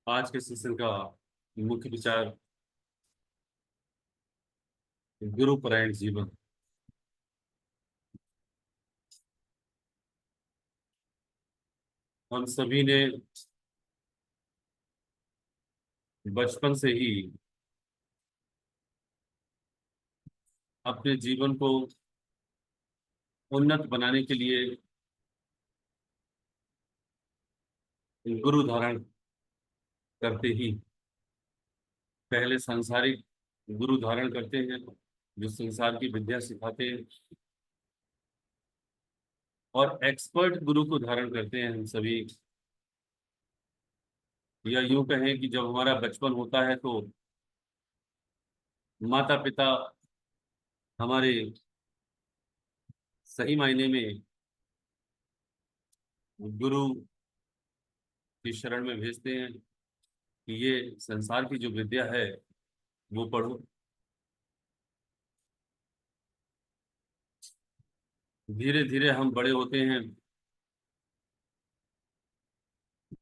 आज के सेशन का मुख्य विचार गुरुपरायण जीवन। हम सभी ने बचपन से ही अपने जीवन को उन्नत बनाने के लिए गुरु धारण करते ही पहले सांसारिक गुरु धारण करते हैं जो संसार की विद्या सिखाते हैं, और एक्सपर्ट गुरु को धारण करते हैं हम सभी। या यूं कहें कि जब हमारा बचपन होता है तो माता पिता हमारे सही मायने में गुरु की शरण में भेजते हैं कि ये संसार की जो विद्या है वो पढ़ो। धीरे धीरे हम बड़े होते हैं।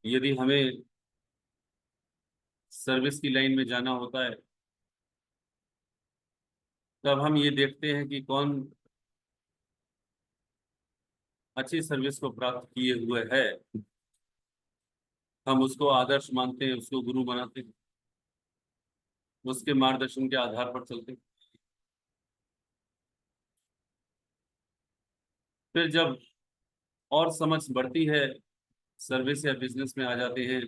यदि हमें सर्विस की लाइन में जाना होता है तब हम ये देखते हैं कि कौन अच्छी सर्विस को प्राप्त किए हुए है, हम उसको आदर्श मानते हैं, उसको गुरु बनाते हैं, उसके मार्गदर्शन के आधार पर चलते हैं। फिर जब और समझ बढ़ती है, सर्विस या बिजनेस में आ जाते हैं,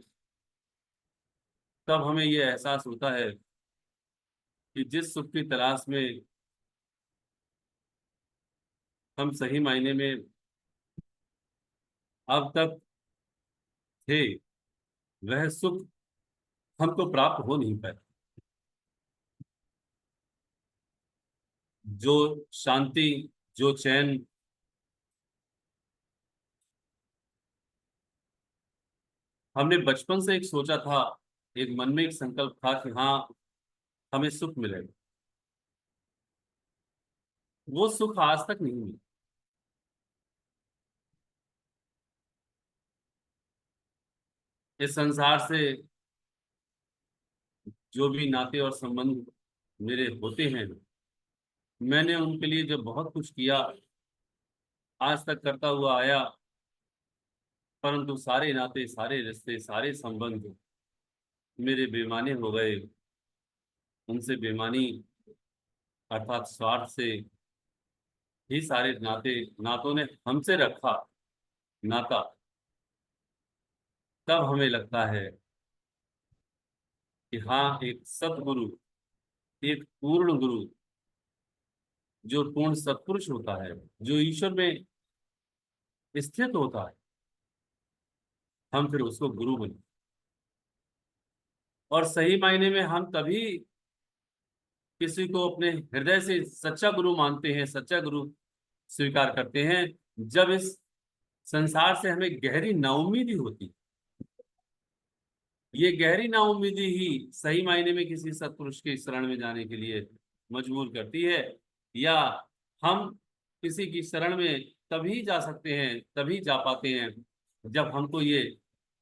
तब हमें ये एहसास होता है कि जिस सुख की तलाश में हम सही मायने में अब तक थे, वह सुख हमको प्राप्त हो नहीं पाया। जो शांति, जो चैन हमने बचपन से एक सोचा था, एक मन में एक संकल्प था कि हाँ हमें सुख मिलेगा, वो सुख आज तक नहीं मिला। इस संसार से जो भी नाते और संबंध मेरे होते हैं, मैंने उनके लिए जो बहुत कुछ किया, आज तक करता हुआ आया, परंतु सारे नाते, सारे रिश्ते, सारे संबंध मेरे बेमाने हो गए। उनसे बेमानी अर्थात स्वार्थ से ही सारे नातों ने हमसे रखा नाता। तब हमें लगता है कि हाँ, एक सतगुरु, एक पूर्ण गुरु, जो पूर्ण सत्पुरुष होता है, जो ईश्वर में स्थित होता है, हम फिर उसको गुरु बने। और सही मायने में हम तभी किसी को अपने हृदय से सच्चा गुरु मानते हैं, सच्चा गुरु स्वीकार करते हैं, जब इस संसार से हमें गहरी नाउम्मीदी होती है। ये गहरी नाउम्मीदी ही सही मायने में किसी सत्पुरुष के शरण में जाने के लिए मजबूर करती है। या हम किसी की शरण में तभी जा सकते हैं, तभी जा पाते हैं, जब हमको ये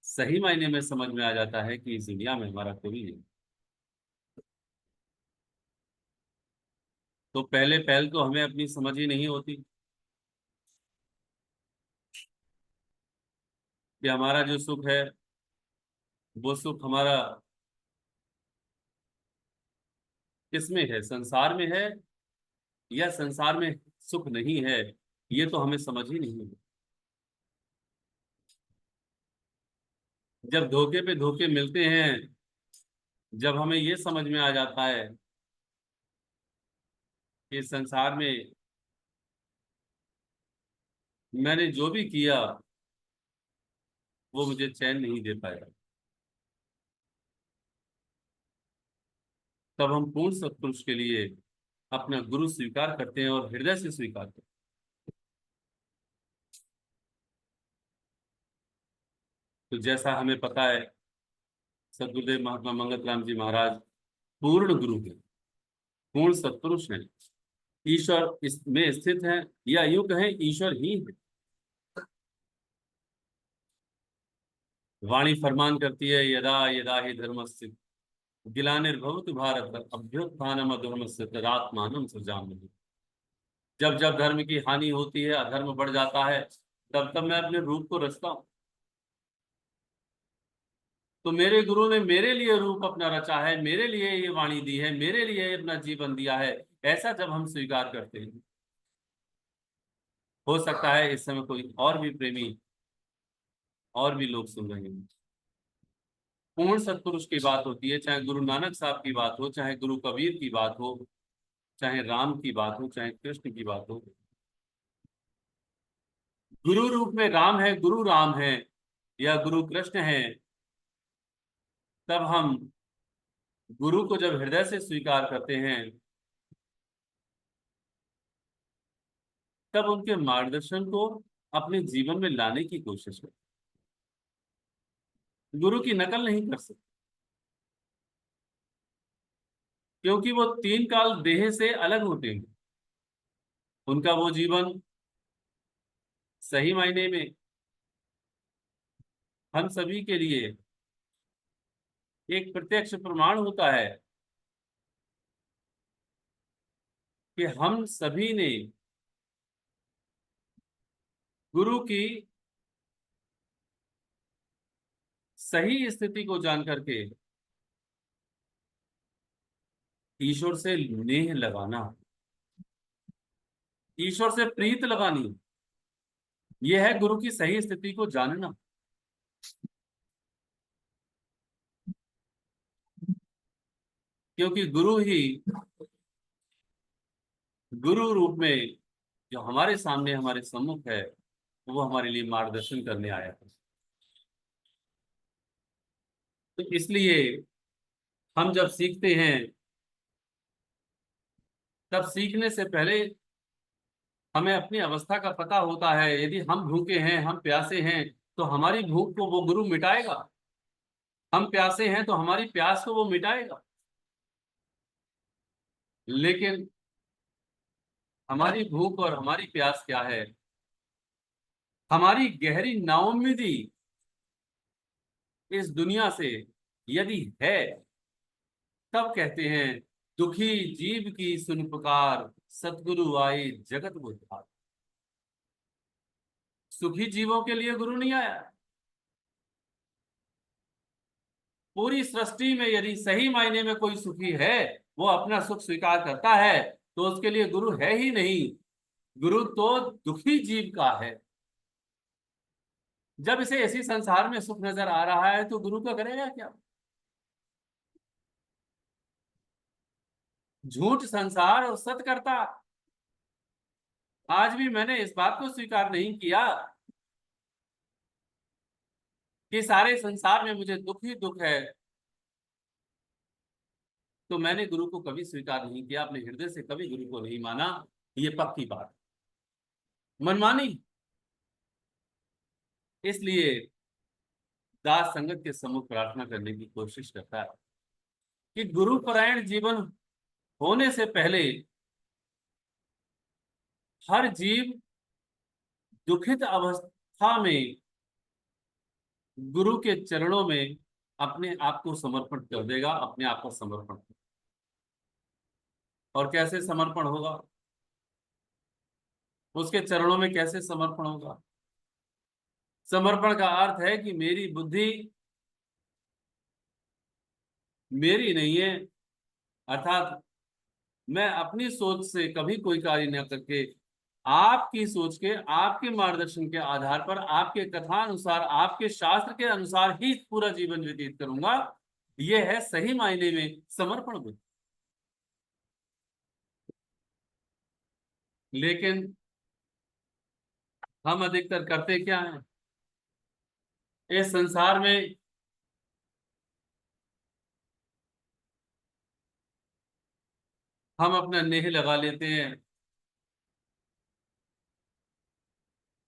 सही मायने में समझ में आ जाता है कि इस दुनिया में हमारा कोई नहीं। तो पहले पहल तो हमें अपनी समझ ही नहीं होती कि हमारा जो सुख है वो सुख हमारा किसमें है, संसार में है या संसार में सुख नहीं है, ये तो हमें समझ ही नहीं है। जब धोखे पे धोखे मिलते हैं, जब हमें ये समझ में आ जाता है कि संसार में मैंने जो भी किया वो मुझे चैन नहीं दे पाया, तब हम पूर्ण सत्पुरुष के लिए अपना गुरु स्वीकार करते हैं और हृदय से स्वीकार करते हैं। तो जैसा हमें पता है, सदगुरुदेव महात्मा मंगत राम जी महाराज पूर्ण गुरु हैं, पूर्ण सत्पुरुष हैं, ईश्वर इसमें स्थित है, या यूं कहें ईश्वर ही है। वाणी फरमान करती है, यदा यदा ही धर्मस्य ग्लानिर्भवति भारत अभ्युत्थानम अधर्मस्य तदात्मानं सृजाम्यहम्। जब जब धर्म की हानि होती है, अधर्म बढ़ जाता है, तब तब मैं अपने रूप को रचता हूँ। तो मेरे गुरु ने मेरे लिए रूप अपना रचा है, मेरे लिए ये वाणी दी है, मेरे लिए ये अपना जीवन दिया है। ऐसा जब हम स्वीकार करते हैं, हो सकता है इस समय कोई और भी प्रेमी, और भी लोग सुन रहे हैं। पूर्ण सत्पुरुष की बात होती है, चाहे गुरु नानक साहब की बात हो, चाहे गुरु कबीर की बात हो, चाहे राम की बात हो, चाहे कृष्ण की बात हो। गुरु रूप में राम है, गुरु राम है या गुरु कृष्ण है, तब हम गुरु को जब हृदय से स्वीकार करते हैं, तब उनके मार्गदर्शन को अपने जीवन में लाने की कोशिश करें। गुरु की नकल नहीं कर सकते, क्योंकि वो तीन काल देह से अलग होते हैं। उनका वो जीवन सही मायने में हम सभी के लिए एक प्रत्यक्ष प्रमाण होता है कि हम सभी ने गुरु की सही स्थिति को जान करके ईश्वर से नेह लगाना, ईश्वर से प्रीत लगानी, यह है गुरु की सही स्थिति को जानना। क्योंकि गुरु रूप में जो हमारे सामने हमारे सम्मुख है, वो हमारे लिए मार्गदर्शन करने आया है। तो इसलिए हम जब सीखते हैं, तब सीखने से पहले हमें अपनी अवस्था का पता होता है। यदि हम भूखे हैं, हम प्यासे हैं, तो हमारी भूख को वो गुरु मिटाएगा। हम प्यासे हैं तो हमारी प्यास को वो मिटाएगा। लेकिन हमारी भूख और हमारी प्यास क्या है? हमारी गहरी नाउम्मीदी इस दुनिया से यदि है, तब कहते हैं, दुखी जीव की सुन पुकार, सतगुरु आए जगत उद्धार। सुखी जीवों के लिए गुरु नहीं आया। पूरी सृष्टि में यदि सही मायने में कोई सुखी है, वो अपना सुख स्वीकार करता है, तो उसके लिए गुरु है ही नहीं। गुरु तो दुखी जीव का है। जब इसे इसी संसार में सुख नजर आ रहा है, तो गुरु का करेगा क्या? झूठ संसार और सत करता। आज भी मैंने इस बात को स्वीकार नहीं किया कि सारे संसार में मुझे दुख ही दुख है, तो मैंने गुरु को कभी स्वीकार नहीं किया, अपने हृदय से कभी गुरु को नहीं माना। ये पक्की बात, मनमानी। इसलिए दास संगत के सम्मुख प्रार्थना करने की कोशिश करता है कि गुरु परायण जीवन होने से पहले हर जीव दुखित अवस्था में गुरु के चरणों में अपने आप को समर्पण कर देगा, अपने आप का समर्पण। और कैसे समर्पण होगा? उसके चरणों में कैसे समर्पण होगा? समर्पण का अर्थ है कि मेरी बुद्धि मेरी नहीं है, अर्थात मैं अपनी सोच से कभी कोई कार्य न करके आपकी सोच के, आपके मार्गदर्शन के आधार पर, आपके कथा अनुसार, आपके शास्त्र के अनुसार ही पूरा जीवन व्यतीत करूंगा। यह है सही मायने में समर्पण बुद्धि। लेकिन हम अधिकतर करते क्या है? इस संसार में हम अपना नेह लगा लेते हैं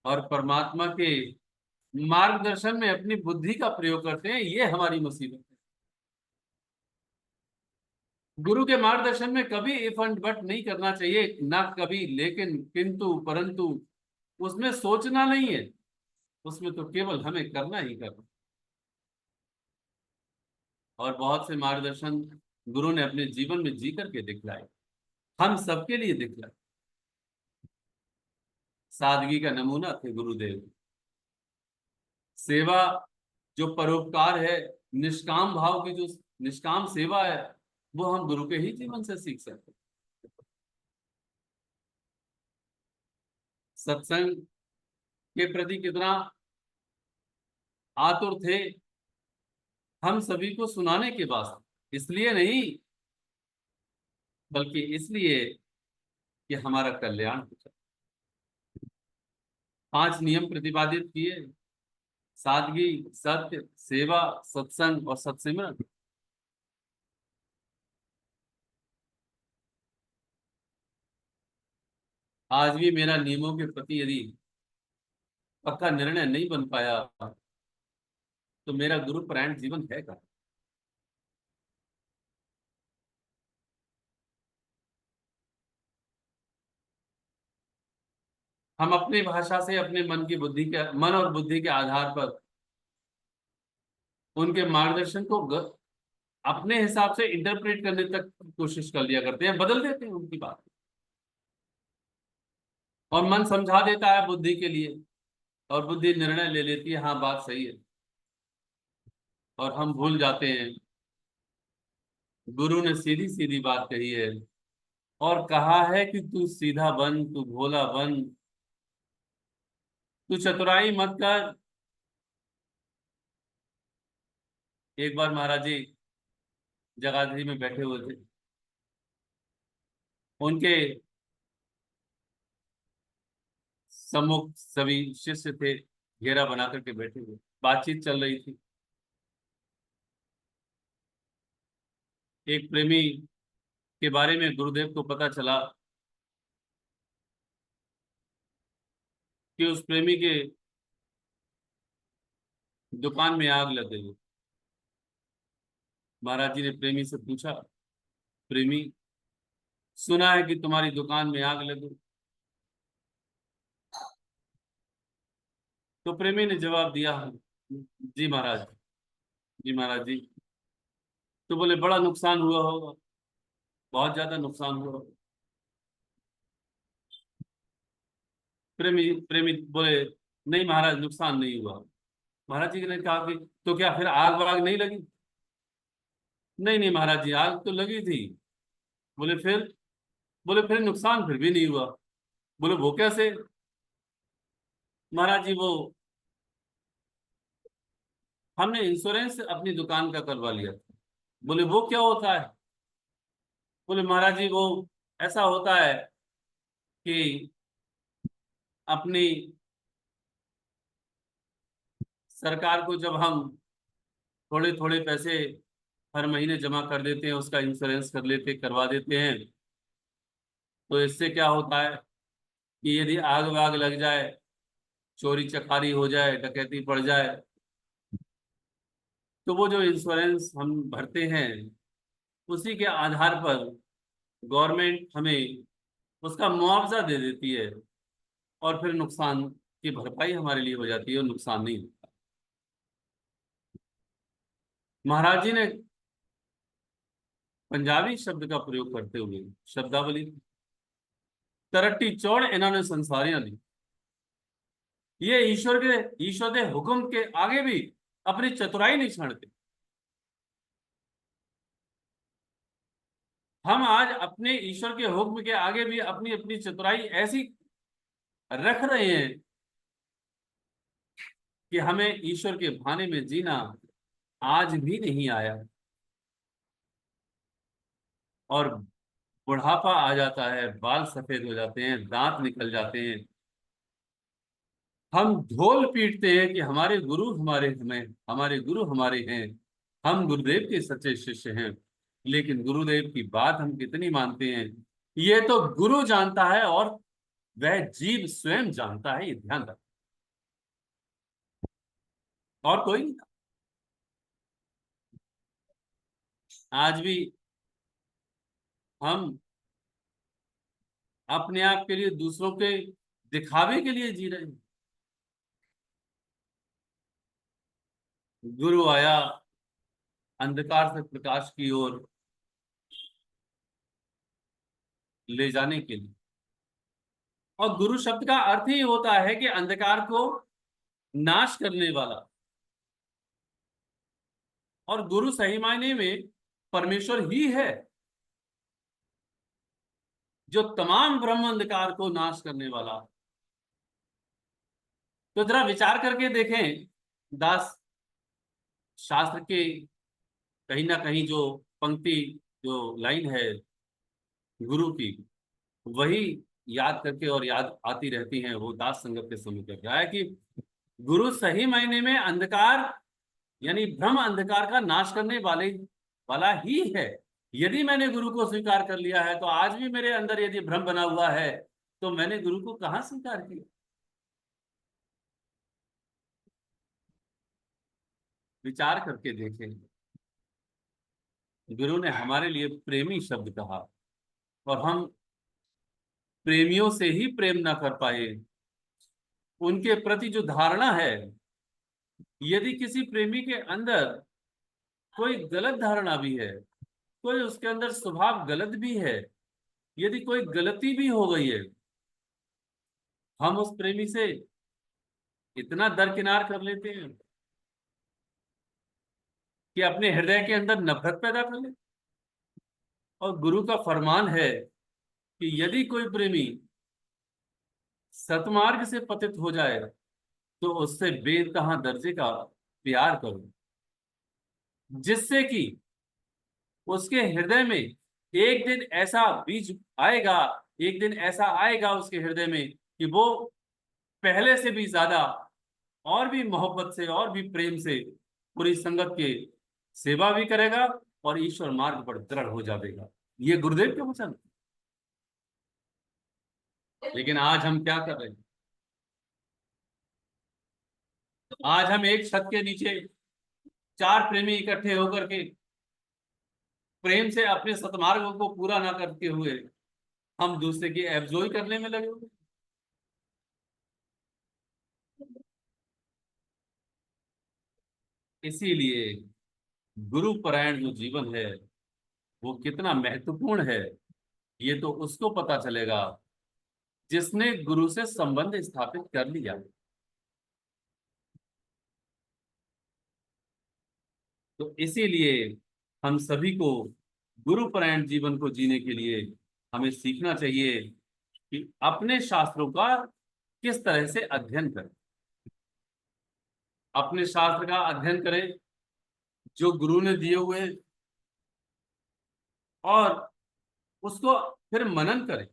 और परमात्मा के मार्गदर्शन में अपनी बुद्धि का प्रयोग करते हैं। ये हमारी मुसीबत है। गुरु के मार्गदर्शन में कभी इफ एंड बट नहीं करना चाहिए, ना कभी लेकिन, किंतु, परंतु। उसमें सोचना नहीं है, उसमें तो केवल हमें करना ही करना। और बहुत से मार्गदर्शन गुरु ने अपने जीवन में जी करके दिखलाए, हम सबके लिए दिखलाए। सादगी का नमूना थे गुरुदेव। सेवा, जो परोपकार है, निष्काम भाव की जो निष्काम सेवा है, वो हम गुरु के ही जीवन से सीख सकते हैं। सत्संग के प्रति कितना आतुर थे, हम सभी को सुनाने के वास्ते, इसलिए नहीं बल्कि इसलिए कि हमारा कल्याण हो जाए। 5 नियम प्रतिपादित किए: सादगी, सत्य, सेवा, सत्संग और सत्सिमरन। आज भी मेरा नियमों के प्रति यदि पक्का निर्णय नहीं बन पाया तो मेरा गुरु परायण जीवन है का। हम अपनी भाषा से अपने मन की बुद्धि के मन और बुद्धि के आधार पर उनके मार्गदर्शन को अपने हिसाब से इंटरप्रेट करने तक की कोशिश कर लिया करते हैं, बदल देते हैं उनकी बात, और मन समझा देता है बुद्धि के लिए, और बुद्धि निर्णय ले लेती है, हाँ बात सही है, और हम भूल जाते हैं गुरु ने सीधी सीधी बात कही है, और कहा है कि तू सीधा बन, तू भोला बन, तू चतुराई मत कर। एक बार महाराज जी जगाधरी में बैठे हुए थे, उनके सम्मुख सभी शिष्य थे, घेरा बना करके बैठे हुए, बातचीत चल रही थी। एक प्रेमी के बारे में गुरुदेव को पता चला कि उस प्रेमी के दुकान में आग लग गई। महाराज जी ने प्रेमी से पूछा, प्रेमी, सुना है कि तुम्हारी दुकान में आग लगी। तो प्रेमी ने जवाब दिया, जी महाराज, जी महाराज जी। तो बोले, बड़ा नुकसान हुआ होगा, बहुत ज्यादा नुकसान हुआ होगा। प्रेमी प्रेमी बोले, नहीं महाराज, नुकसान नहीं हुआ। महाराज जी ने कहा कि तो क्या फिर आग वाग नहीं लगी? नहीं नहीं महाराज जी, आग तो लगी थी। बोले फिर? बोले फिर नुकसान फिर भी नहीं हुआ। बोले वो कैसे? महाराज जी, वो हमने इंश्योरेंस अपनी दुकान का करवा लिया था। बोले वो क्या होता है? बोले महाराज जी, वो ऐसा होता है कि अपनी सरकार को जब हम थोड़े थोड़े पैसे हर महीने जमा कर देते हैं, उसका इंश्योरेंस करवा देते हैं, तो इससे क्या होता है कि यदि आग वाग लग जाए, चोरी चकारी हो जाए, डकैती पड़ जाए, तो वो जो इंश्योरेंस हम भरते हैं, उसी के आधार पर गवर्नमेंट हमें उसका मुआवजा दे देती है, और फिर नुकसान की भरपाई हमारे लिए हो जाती है, और नुकसान नहीं होता। महाराज जी ने पंजाबी शब्द का प्रयोग करते हुए शब्दावली, तरट्टी चौड़ इन्होंने संसारियां दी। ये ईश्वर के हुक्म के आगे भी अपनी चतुराई नहीं छोड़ते। हम आज अपने ईश्वर के हुक्म के आगे भी अपनी अपनी चतुराई ऐसी रख रहे हैं कि हमें ईश्वर के भाने में जीना आज भी नहीं आया, और बुढ़ापा आ जाता है, बाल सफेद हो जाते हैं, दांत निकल जाते हैं, हम ढोल पीटते हैं कि हमारे गुरु हमारे हैं, हम गुरुदेव के सच्चे शिष्य हैं। लेकिन गुरुदेव की बात हम कितनी मानते हैं, ये तो गुरु जानता है, और वह जीव स्वयं जानता है, ये ध्यान रख, और कोई नहीं। आज भी हम अपने आप के लिए, दूसरों के दिखावे के लिए जी रहे हैं। गुरु आया, अंधकार से प्रकाश की ओर ले जाने के लिए। और गुरु शब्द का अर्थ ही होता है कि अंधकार को नाश करने वाला। और गुरु सही मायने में परमेश्वर ही है, जो तमाम ब्रह्म अंधकार को नाश करने वाला। तो जरा विचार करके देखें, दास शास्त्र के कहीं ना कहीं जो पंक्ति, जो लाइन है गुरु की, वही याद करके और याद आती रहती है। वो दास संगत के समय कर रहा है कि गुरु सही मायने में अंधकार यानी भ्रम अंधकार का नाश करने वाला ही है। यदि मैंने गुरु को स्वीकार कर लिया है, तो आज भी मेरे अंदर यदि भ्रम बना हुआ है, तो मैंने गुरु को कहाँ स्वीकार किया? विचार करके देखें। गुरु ने हमारे लिए प्रेमी शब्द कहा, और हम प्रेमियों से ही प्रेम ना कर पाए। उनके प्रति जो धारणा है, यदि किसी प्रेमी के अंदर कोई गलत धारणा भी है, कोई उसके अंदर स्वभाव गलत भी है, यदि कोई गलती भी हो गई है, हम उस प्रेमी से इतना दरकिनार कर लेते हैं कि अपने हृदय के अंदर नफरत पैदा कर ले। और गुरु का फरमान है कि यदि कोई प्रेमी सतमार्ग से पतित हो जाए, तो उससे बेइंतहा दर्जे का प्यार करो, जिससे कि उसके हृदय में एक दिन ऐसा बीज आएगा, एक दिन ऐसा आएगा उसके हृदय में कि वो पहले से भी ज्यादा और भी मोहब्बत से और भी प्रेम से पूरी संगत के सेवा भी करेगा और ईश्वर मार्ग पर दृढ़ हो जाएगा। ये गुरुदेव के वचन। लेकिन आज हम क्या कर रहे हैं? आज हम एक छत के नीचे चार प्रेमी इकट्ठे होकर के प्रेम से अपने सतमार्गों को पूरा ना करते हुए हम दूसरे की एब्जॉय करने में लगे हुए। इसीलिए गुरु परायण जो जीवन है, वो कितना महत्वपूर्ण है, ये तो उसको पता चलेगा जिसने गुरु से संबंध स्थापित कर लिया। तो इसीलिए हम सभी को गुरु परायण जीवन को जीने के लिए हमें सीखना चाहिए कि अपने शास्त्रों का किस तरह से अध्ययन करें। अपने शास्त्र का अध्ययन करें जो गुरु ने दिए हुए, और उसको फिर मनन करें।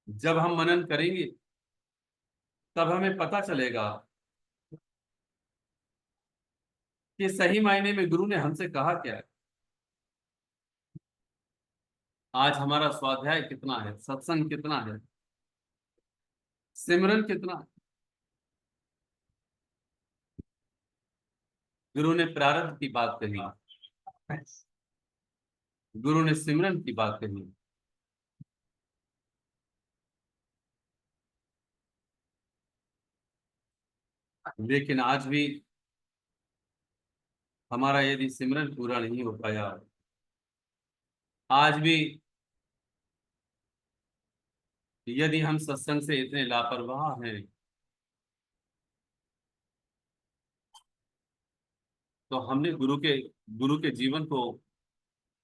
जब हम मनन करेंगे, तब हमें पता चलेगा कि सही मायने में गुरु ने हमसे कहा क्या है। आज हमारा स्वाध्याय कितना है, सत्संग कितना है, सिमरन कितना है? गुरु ने प्रारब्ध की बात कही, गुरु ने सिमरन की बात कही, लेकिन आज भी हमारा यदि सिमरन पूरा नहीं हो पाया, आज भी यदि हम सत्संग से इतने लापरवाह हैं, तो हमने गुरु के जीवन को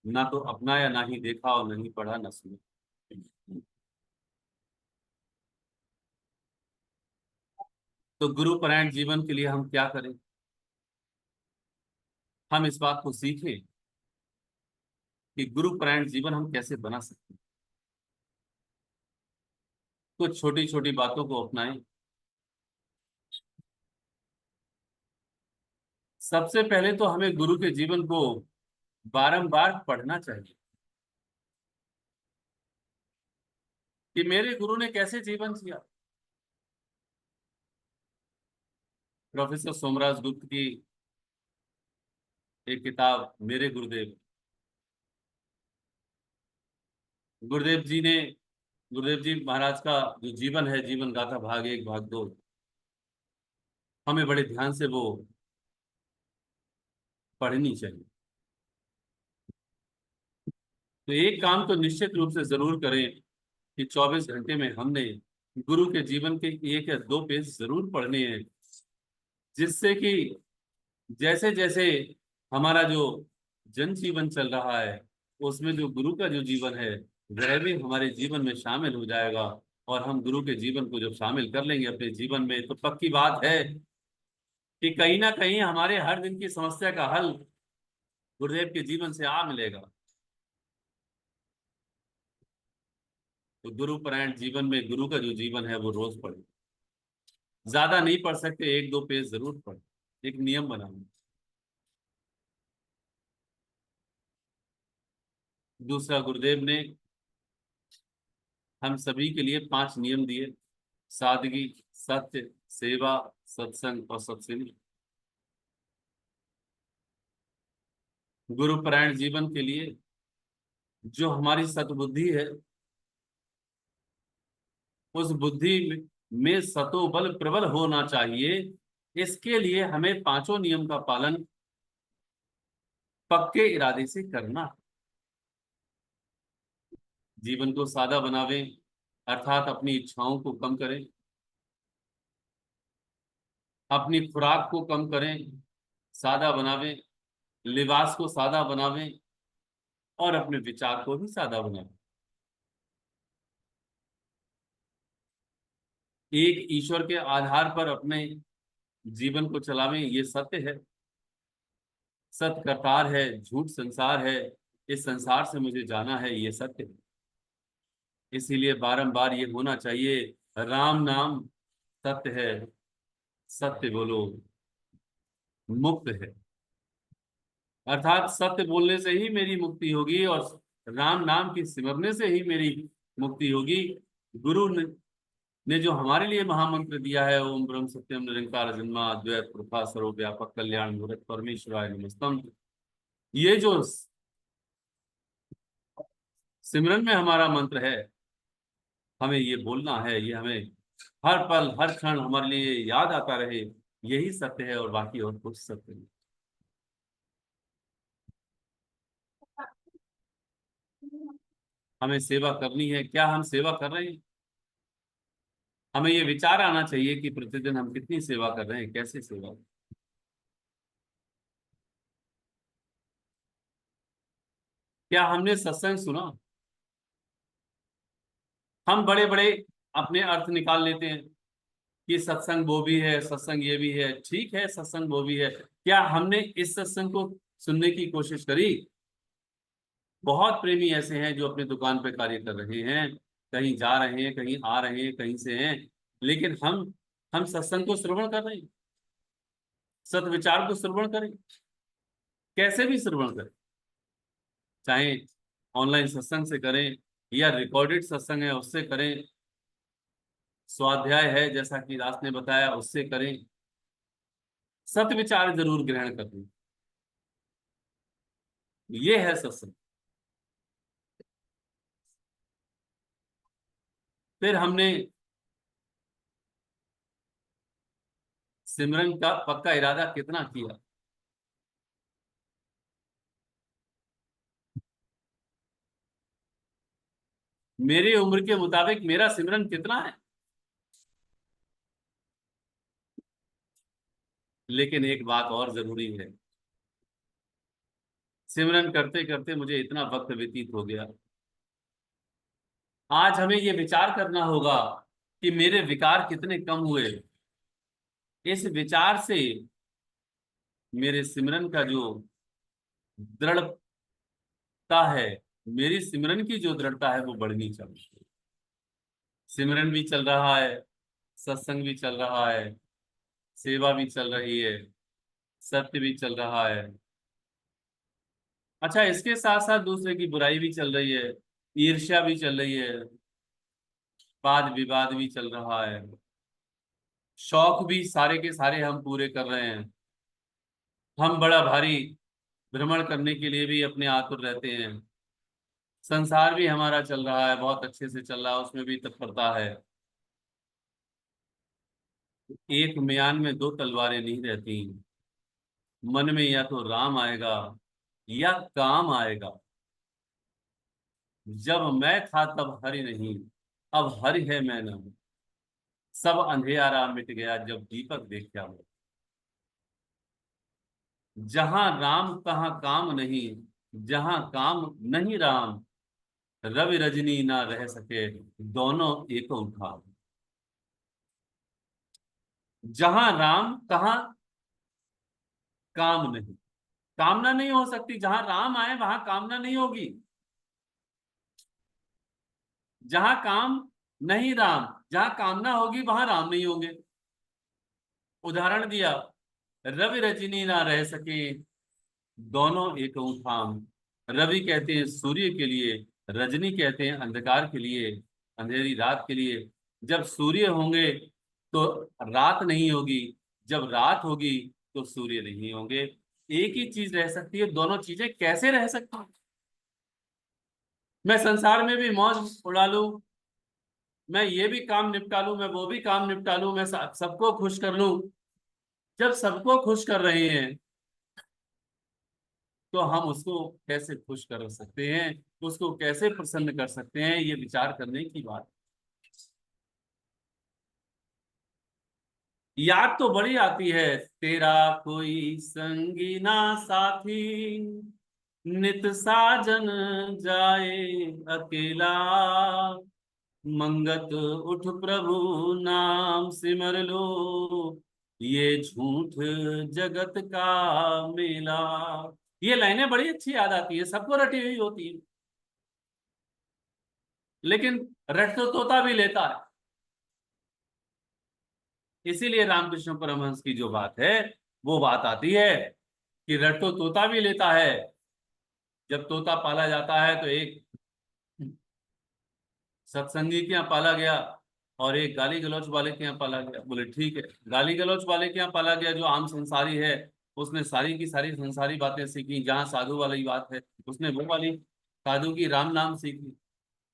ना तो अपनाया, ना ही देखा, और नहीं पढ़ा, ना सुना। तो गुरु परायण जीवन के लिए हम क्या करें? हम इस बात को सीखें कि गुरु परायण जीवन हम कैसे बना सकते हैं। कुछ छोटी छोटी बातों को अपनाएं। सबसे पहले तो हमें गुरु के जीवन को बारंबार पढ़ना चाहिए कि मेरे गुरु ने कैसे जीवन जिया। प्रोफेसर सोमराज गुप्त की एक किताब मेरे गुरुदेव, गुरुदेव जी ने गुरुदेव जी महाराज का जो जीवन है, जीवन गाथा भाग 1 भाग 2, हमें बड़े ध्यान से वो पढ़नी चाहिए। तो एक काम तो निश्चित रूप से जरूर करें कि 24 घंटे में हमने गुरु के जीवन के 1 या 2 पेज जरूर पढ़ने हैं, जिससे कि जैसे जैसे हमारा जो जन जीवन चल रहा है, उसमें जो गुरु का जो जीवन है वह भी हमारे जीवन में शामिल हो जाएगा। और हम गुरु के जीवन को जब शामिल कर लेंगे अपने जीवन में, तो पक्की बात है कि कहीं ना कहीं हमारे हर दिन की समस्या का हल गुरुदेव के जीवन से आ मिलेगा। तो गुरु परायण जीवन में गुरु का जो जीवन है वो रोज पढ़े। ज्यादा नहीं पढ़ सकते, 1-2 पेज जरूर पढ़े, एक नियम बनाना। दूसरा, गुरुदेव ने हम सभी के लिए 5 नियम दिए: सादगी, सत्य, सेवा, सत्संग और सत्संग। गुरुपरायण जीवन के लिए जो हमारी सतबुद्धि है, उस बुद्धि में सतोबल प्रबल होना चाहिए। इसके लिए हमें 5 नियम का पालन पक्के इरादे से करना। जीवन को सादा बनावें, अर्थात अपनी इच्छाओं को कम करें, अपनी खुराक को कम करें, सादा बनावें, लिबास को सादा बनावें और अपने विचार को भी सादा बनावें। एक ईश्वर के आधार पर अपने जीवन को चलावें, ये सत्य है। सत्य करतार है, झूठ संसार है, इस संसार से मुझे जाना है, ये सत्य है। इसीलिए बारंबार ये होना चाहिए, राम नाम सत्य है, सत्य बोलो मुक्त है। अर्थात सत्य बोलने से ही मेरी मुक्ति होगी और राम नाम की सिमरने से ही मेरी मुक्ति होगी। गुरु ने जो हमारे लिए महामंत्र दिया है, ओम ब्रह्म सत्यम निरंकार जन्मा अद्वैत प्रभा सर्वव्यापक कल्याण मूर्त परमेश्वराय नमस्तम, ये जो सिमरन में हमारा मंत्र है, हमें ये बोलना है, ये हमें हर पल हर क्षण हमारे लिए याद आता रहे। यही सत्य है और बाकी और कुछ सत्य नहीं। हमें सेवा करनी है, क्या हम सेवा कर रहे हैं? हमें ये विचार आना चाहिए कि प्रतिदिन हम कितनी सेवा कर रहे हैं, कैसे सेवा। क्या हमने सत्संग सुना? हम बड़े बड़े अपने अर्थ निकाल लेते हैं कि सत्संग वो भी है, सत्संग ये भी है। ठीक है, सत्संग वो भी है, क्या हमने इस सत्संग को सुनने की कोशिश करी? बहुत प्रेमी ऐसे हैं जो अपने दुकान पे कार्य कर रहे हैं, कहीं जा रहे हैं, कहीं आ रहे हैं, कहीं से हैं, लेकिन हम सत्संग को श्रवण कर रहे हैं, सत्विचार को श्रवण करें, कैसे भी श्रवण करें, चाहे ऑनलाइन सत्संग से करें या रिकॉर्डेड सत्संग है उससे करें, स्वाध्याय है जैसा कि दास ने बताया उससे करें, सत्विचार जरूर ग्रहण करें। ये है सत्संग। फिर हमने सिमरन का पक्का इरादा कितना किया? मेरी उम्र के मुताबिक मेरा सिमरन कितना है? लेकिन एक बात और जरूरी है, सिमरन करते करते मुझे इतना वक्त व्यतीत हो गया। आज हमें ये विचार करना होगा कि मेरे विकार कितने कम हुए। इस विचार से मेरे सिमरन का जो दृढ़ता है, मेरी सिमरन की जो दृढ़ता है वो बढ़नी चाहिए। सिमरन भी चल रहा है, सत्संग भी चल रहा है, सेवा भी चल रही है, सत्य भी चल रहा है। अच्छा, इसके साथ साथ दूसरे की बुराई भी चल रही है, ईर्ष्या भी चल रही है, वाद विवाद भी चल रहा है, शौक भी सारे के सारे हम पूरे कर रहे हैं। हम बड़ा भारी भ्रमण करने के लिए भी अपने आतुर रहते हैं। संसार भी हमारा चल रहा है, बहुत अच्छे से चल रहा है, उसमें भी तत्परता है। एक म्यान में 2 तलवारें नहीं रहती। मन में या तो राम आएगा या काम आएगा। जब मैं था तब हरि नहीं, अब हरि है मैं नहीं। सब अंधेरा मिट गया जब दीपक देखा मैं। जहां राम तहां काम नहीं, जहां काम नहीं राम, रवि रजनी ना रह सके, दोनों एक उठा। जहां राम तहां काम नहीं, कामना नहीं हो सकती। जहां राम आए वहां कामना नहीं होगी। जहां काम नहीं राम, जहां कामना होगी वहां राम नहीं होंगे। उदाहरण दिया, रवि रजनी ना रह सके, दोनों एक ठाम। रवि कहते हैं सूर्य के लिए, रजनी कहते हैं अंधकार के लिए, अंधेरी रात के लिए। जब सूर्य होंगे तो रात नहीं होगी, जब रात होगी तो सूर्य नहीं होंगे। एक ही चीज रह सकती है, दोनों चीजें कैसे रह सकती हैं? मैं संसार में भी मौज उड़ा लूं, मैं ये भी काम निपटा लूं, मैं वो भी काम निपटा लूं, मैं सबको खुश कर लूं। जब सबको खुश कर रहे हैं तो हम उसको कैसे खुश कर सकते हैं, उसको कैसे प्रसन्न कर सकते हैं, ये विचार करने की बात। याद तो बड़ी आती है, तेरा कोई संगी ना साथी, नित साजन जाए अकेला, मंगत उठ प्रभु नाम सिमर लो, ये झूठ जगत का मेला। ये लाइनें बड़ी अच्छी याद आती है, सबको रटी हुई होती है, लेकिन रट तो तोता भी लेता है। इसीलिए रामकृष्ण परमहंस की जो बात है वो बात आती है कि रट तो तोता भी लेता है। जब तोता पाला जाता है तो एक सत्संगी के यहाँ पाला गया और एक गाली गलौच वाले के यहाँ पाला गया। बोले ठीक है, गाली गलौच वाले के यहाँ पाला गया जो आम संसारी है, उसने सारी की सारी संसारी बातें सीखी। जहाँ साधु वाली बात है उसने वो वाली साधु की राम नाम सीखी।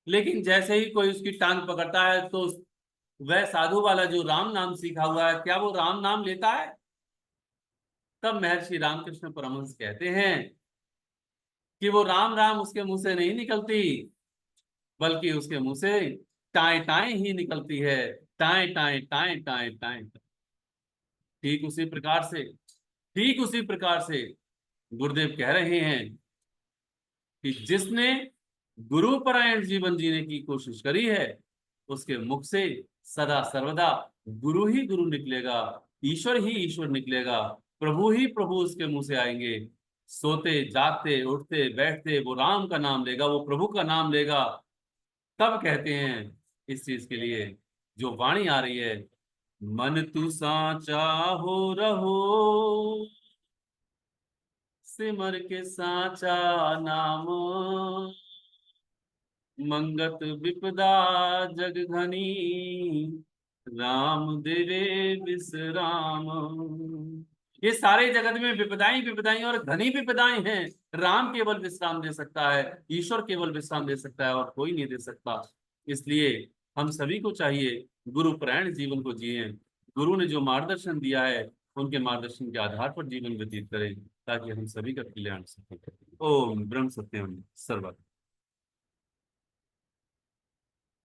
लेकिन जैसे ही कोई उसकी टांग पकड़ता है तो वह साधु वाला जो राम नाम सीखा हुआ है, क्या वो राम नाम लेता है? तब महर्षि रामकृष्ण परमहंस कहते हैं कि वो राम राम उसके मुंह से नहीं निकलती, बल्कि उसके मुंह से टाए टाए ही निकलती है। Tie tie tie tie tie. ठीक उसी प्रकार से, ठीक उसी प्रकार से गुरुदेव कह रहे हैं कि जिसने गुरुपरायण जीवन जीने की कोशिश करी है, उसके मुख से सदा सर्वदा गुरु ही गुरु निकलेगा, ईश्वर ही ईश्वर निकलेगा, प्रभु ही प्रभु उसके मुंह से आएंगे। सोते जागते उठते बैठते वो राम का नाम लेगा, वो प्रभु का नाम लेगा। तब कहते हैं इस चीज के लिए जो वाणी आ रही है, मन तू साचा हो रहो, सिमर के साचा नाम, मंगत विपदा जग घनी, राम देवे विश्राम। ये सारे जगत में विपदाएं विपदाएं और घनी विपदाएं हैं। राम केवल विश्राम दे सकता है, ईश्वर केवल विश्राम दे सकता है, और कोई नहीं दे सकता। इसलिए हम सभी को चाहिए गुरु परायण जीवन को जिए। गुरु ने जो मार्गदर्शन दिया है उनके मार्गदर्शन के आधार पर जीवन व्यतीत करें, ताकि हम सभी का कल्याण सके। ओम ब्रह्म सत्यम सर्वत्र।